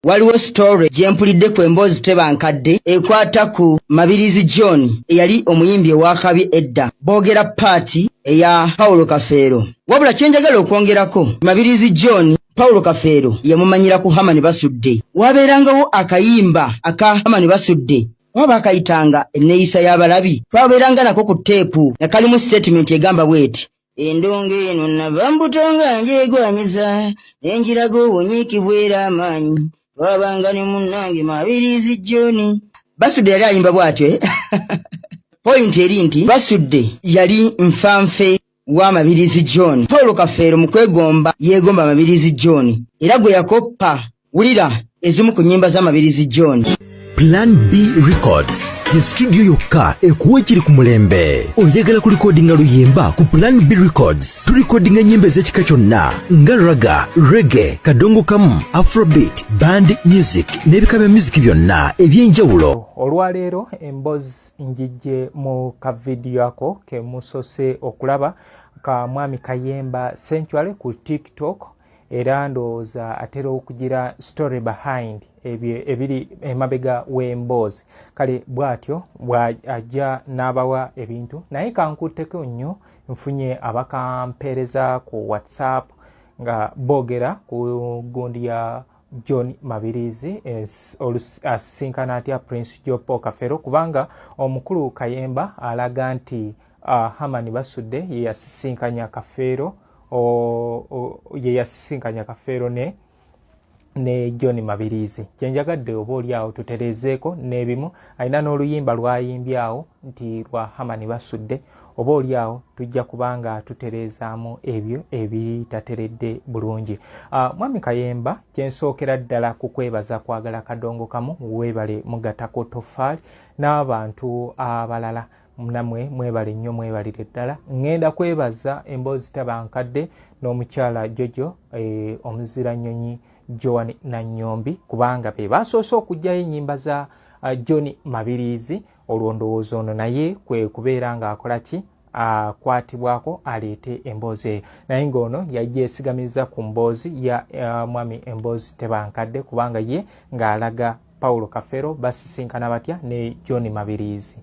waliwo story gyempulidde ku emboozi tebankadde ekwata ku Mabirizi John eyali omuyimbi owakabi edda boogera paati eya Paulo Kafeero. Wabula kyenjagala okwongerako, Mabirizi John Paulo Kafeero yamumanyira ku Hamani Basudde. Wabeerangawo akayimba aka Hamani Basudde waba akayitanga enneeyisa y'abalabi, twabeeranga nako ku teepu nga kalimu statement egamba bweti: endongo eno nava mbutonga njegwanyiza nenjirago obunyiikivu era amaanyi twabanga ne munnange Mabirizi John. Basudde yali ayimba bw'atyo point eri nti Basudde yali nfanfe wa Mabirizi John. Paulo Kafeero mu kwegomba yeegomba Mabirizi John era gwe yakoppa. Wulira ezimu ku nnyimba za Mabirizi John. Plan B Records, ye studio yokka ekuwa ekiri ku mulembe. Oyagala ku recordinga luyimba ku Plan B Records. Tu recordinga nyimba ez'ekika kyonna nga raga, reggae, kadongo kamu, afrobeat, band music n'ebika bya music byonna eby'enjawulo. Olwaleero emboozi njijje mu ka video ako ke musose okulaba ka Mwami Kayemba Sanctuary ku TikTok, era ndowooza atera okugira story behind ebiri emabega w'emboozi. Kale bw'atyo bw'ajja n'abawa ebintu, naye kankutteko nnyo nfunye abakampeereza ku WhatsApp nga boogera ku gundi ya John Mabirizi asisinkana atya Prince Jopo Kafeero, kubanga omukulu Kayemba alaga nti Hamani Basudde ye yasisinkanya Kafeero ye yasisinkanya Kafeero ne John Mabirizi. Kyenjagadde oba oli awo tuterezeeko n'ebimu, alina n'oluyimba lwayimbyawo nti lwa Hamani Basudde, oba oli awo tujja kubanga tuterezaamu ebyo ebitateredde bulungi. Mwami Kayemba, kyensookera ddala ku kwebaza kwagala kadongo kamu, weebale mugatako tofaali n'abantu abalala namwe mwebale nnyo, mwebalire ddala. Ngenda kwebaza emboozi tabankadde n'omukyala Jojo omuzira nnyonyi Joan Nanyombi, kubanga be basoose okugyayo ennyimba za John Mabirizi. Olwo ndowooza ono naye kwe kubeera ng'akola ki, akwatibwako aleete emboozi eyo, naye ng'ono yagyesigamizza ku mboozi ya mwami emboozi tebankadde, kubanga ye ng'alaga Paulo Kafeero basisinkana batya ne John Mabirizi.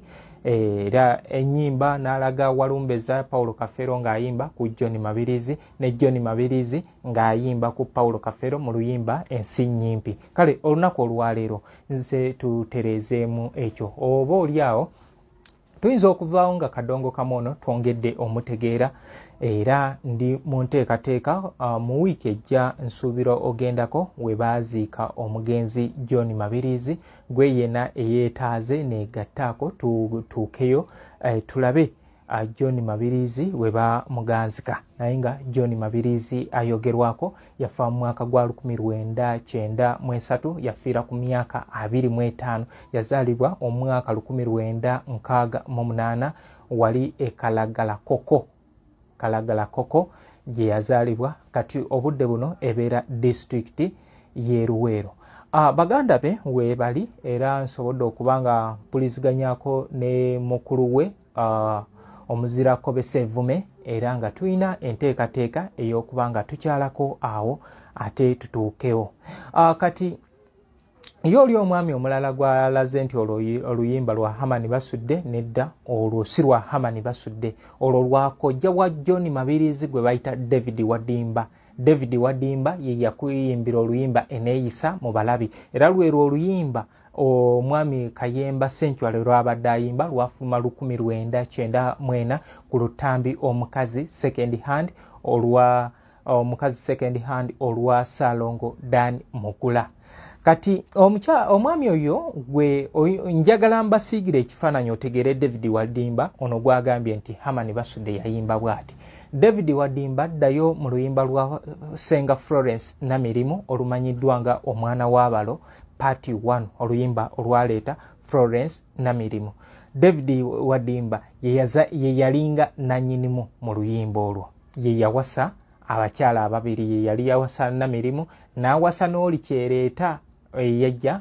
Era ennyimba n'alaga walumbeza Paulo Kafeero ng'ayimba ku John Mabirizi ne John Mabirizi ng'ayimba ku Paulo Kafeero mu luyimba Ensi Nnyimpi. Kale olunaku olwaleero nze tutereezeemu ekyo, oba oli awo tuyinza okuvaawo nga kadongo kamono twongedde omutegeera, era ndi mu nteekateeka mu wiiki ejja nsuubira ogendako we baaziika omugenzi John Mabirizi, gwe yena eyeetaaze neegattaako tuukeyo tulabe John Mabirizi we bamuganzika. Naye nga John Mabirizi ayogerwako yafa mu mwaka gwa 1993, yafiira ku myaka 25, yazaalibwa omwaka 1968 wali Kalagala Koko gye yazaalibwa, kati obudde buno ebeera disitulikiti y'e Luweero. Baganda be weebali, era nsobodde okubanga mpuliziganyako ne mukulu we omuzira Kobese Vume, era nga tulina enteekateeka ey'okubanga tukyalako awo ate tutuukewo. Kati ye oli omwami omulala gwalaze nti oluyimba lwa Hamani Basudde, nedda olwo si lwa Hamani Basudde, olwo lwakojja wa John Mabirizi gwe bayita David Wadimba. David Wadimba ye yakuyimbira oluyimba Eneeyisa mu balabi, era lwerwo oluyimba omwami Kayemba Sanctuary lwabadde ayimba lwafuluma 1994 ku lutambi omukazi second hand olwa Salongo Dan Mugula. Kati omwami oyo gwe njagala mbasiigire ekifaananyi otegeere David Wadimba ono gwagambye nti Hamani Basudde yayimba bw'ati. David Wadimba addayo mu luyimba lwa Senga Florence Namirimu olumanyiddwa nga Omwana w'Abalo Part 1, oluyimba olwaleeta Florence Namirimu. David Wadimba ye yalinga nannyinimu mu luyimba olwo, ye yawasa abakyala ababiri, ye yali yawasa Namirimu n'awasa n'oli kyereeta eyajja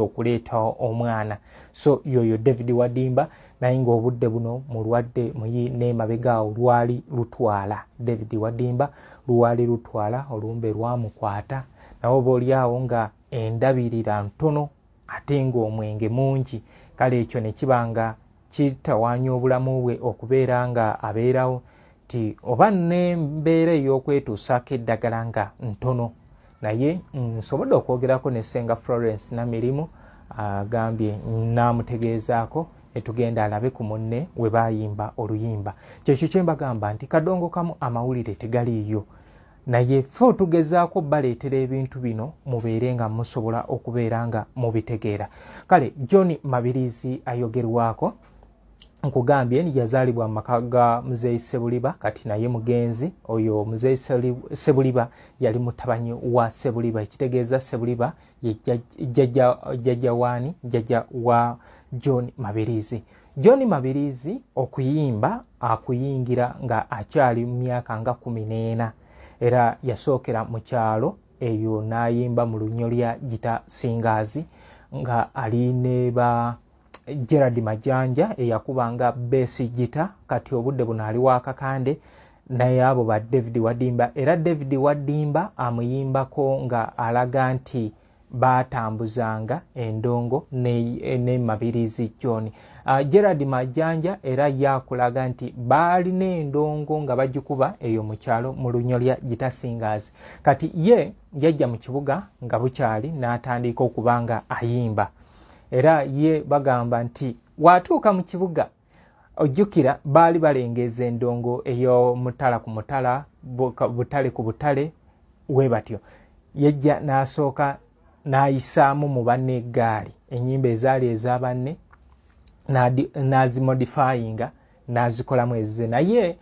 okuleeta omwana. So yoyo David Wadimba, naye ng'obudde buno mulwadde muyi n'emabegaawo lwali lutwala. David Wadimba lwali lutwala, olumbe lwamukwata nawo boolyawo nga endabirira ntono ate ng'omwenge mungi, kale ekyo ne kibanga kitawaanya obulamu bwe okubeera nga abeerawo nti oba n'embeera ey'okwetuusaako eddagala nga ntono. Naye nsobodde okwogerako ne Ssenga Florence Namirimu agambye naamutegeezaako etugenda alabe ku munne we baayimba oluyimba. Kyekyo kye mbagamba nti kadongo kamu amawulire tegaliiyo, naye ffe tugezaako baleetera ebintu bino mubeere nga musobola okubeera nga mubitegeera. Kale John Mabirizi ayogerwako, nkugambye yazaalibwa mu maka ga Muzeeyi Ssebuliba, kati naye mugenzi. Oyo Muzeeyi Ssebuliba yali mutabanyi wa Ssebuliba, ekitegeeza Ssebuliba ye jjajja waani, jjajja wa John Mabirizi. John Mabirizi okuyimba akuyingira nga akyali mu myaka nga 14, era yasookera mu kyalo eyo n'ayimba mu lunyolya Gita Singers nga ali ne ba Gerard Majanja eyakubanga bass gita, kati obudde buno ali wa Kakande, naye abo ba David Wadimba, era David Wadimba amuyimbako nga alaga nti batambuzanga endongo ne Mabirizi John. Gerard Majanja era yakulaga nti balina endongo nga bagikuba eyo mu kyalo mu lunyolya Gita Singers. Kati ye yajja mu kibuga nga bukyali n'atandika okubanga ayimba. Era ye bagamba nti watuuka mu kibuga ojjukira baali balengeza endongo eyo mutala ku mutala, butale ku butale, we batyo. Yejja n'asooka n'ayisaamu mu banne eggaali ennyimba ezaali eza banne n'azimodifyinga n'azikolamu ezze. Naye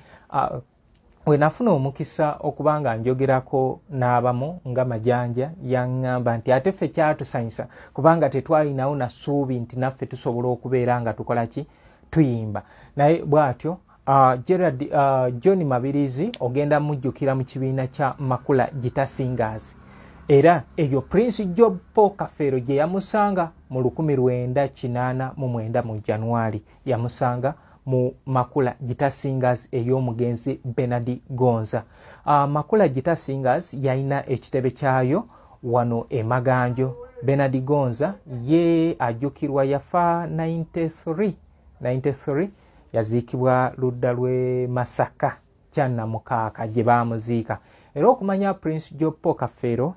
we nafuna omukisa okubanga njogerako n'abamu nga Majanja yaŋŋamba nti ate ffe kyatusanyusa kubanga tetwalinawo na ssuubi nti naffe tusobola okubeera nga tukola ki, tuyimba. Naye bw'atyo John Mabirizi ogenda mujjukira mu kibiina kya Makula Gita Singers, era eyo Prince Job Paul Kafeero gye yamusanga mu 1989 mu January, yamusanga mu Makula Gita Singers ey'omugenzi Bernard Gonza. Makula Gita Singers yalina ekitebe kyayo wano e Maganjo. Bernard Gonza ye ajjukirwa yafa 93 yaziikibwa ludda lwe Masaka kyanna mukaaka gye baamuziika. Era okumanya Prince Job Paul Kafeero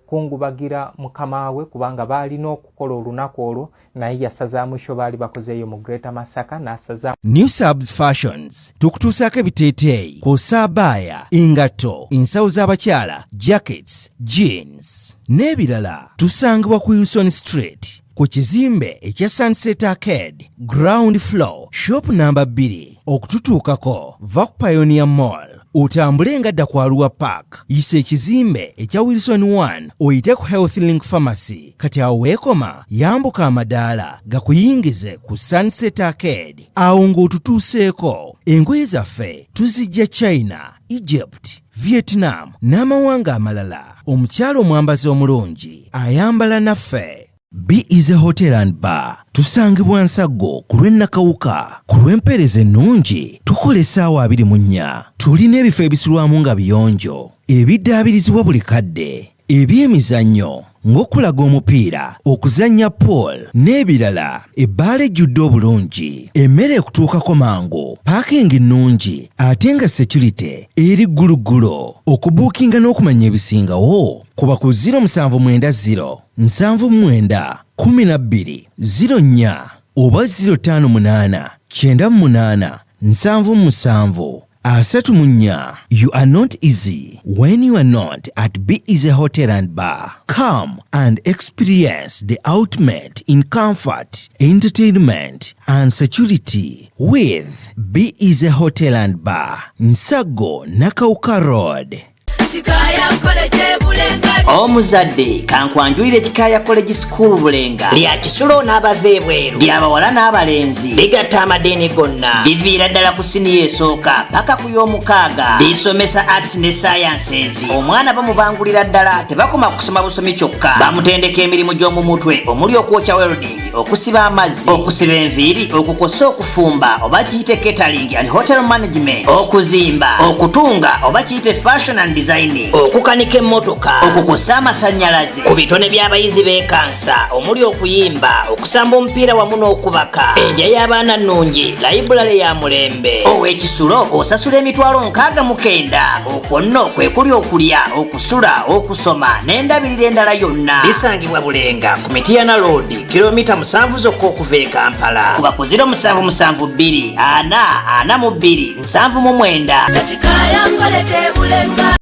kungubagira mukama we kubanga balina okukola olunaku olwo, naye yasazaamu kyo baali bakozeeyo mu Greater Masaka n'asaza. New Subs Fashions tukutuusaako ebiteeteeyi, kosaabaaya, engatto, ensawo z'abakyala, jackets, jeans n'ebirala. Tusangibwa ku Wilson Street ku kizimbe ekya Sunset Arcade ground floor shop number 2. Okututuukako va ku Pioneer Mall, otambule nga dda ku Arua Park, yisa ekizimbe ekya Wilson 1 oyite ku Health Link Pharmacy. Kati awo weekoma yambuka amadaala gakuyingize ku Sunset Arcade, awo ng'otutuuseeko. Engoye zaffe tuzijja China, Egypt, Vietnam n'amawanga amalala. Omukyalo omwambazi omulungi ayambala naffe. Be Easy Hotel and Bar tusangibwa Nsaggo ku lw'Ennakawuka. Ku lw'empeereza ennungi tukola essaawa 24. Tulina ebifo ebisulwamu nga biyonjo, ebiddaabirizibwa buli kadde, ebyemizannyo ng'okulaga omupiira, okuzannya pool n'ebirala. Ebbaala ejjudde obulungi, emmere ekutuukako mangu, paakingi ennungi ate nga security eri gguluggulo. Okubuukinga n'okumanya ebisingawo kuba ku 070 79 12 04 oba 058 98 77 34. You are not easy when you are not at Be Easy Hotel and Bar. Come and experience the ultimate in comfort, entertainment and security with Be Easy Hotel and Bar, Nsaggo, Nakawuka Road. Omuzadde kankwanjulire Kikaya College School Bulenga lya kisulo n'abava ebweru, ly'abawala n'abalenzi, ligatta amadeeni gonna, liviira ddala ku siniya esooka paka ku y'omukaaga, lisomesa arts ne sciences. Omwana bamubangulira ddala, tebakoma kusoma busomi kyokka, bamutendeka emirimu gy'omu mutwe omuli okwokya welding, okusiba amazzi, okusiba enviiri, okukosa okufumba oba kiyite catering and hotel management, okuzimba, okutunga oba kiyite fashion and designing, okukanika emmotoka, kw'ossa amasannyalaze ku bitone by'abayizi b'ekansa omuli okuyimba okusamba omupiira wamu n'okubaka enja y'abaana nnungi layibulale ya mulembe ow'ekisulo osasula emitwalo 69 okwo nno kwe kuli okulya okusula okusoma n'endabirira endala yonna bisangibwa Bulenga ku Mityana Road kilomita 7 zokka okuva e Kampala kuba ku 0772 442 7 mu 9.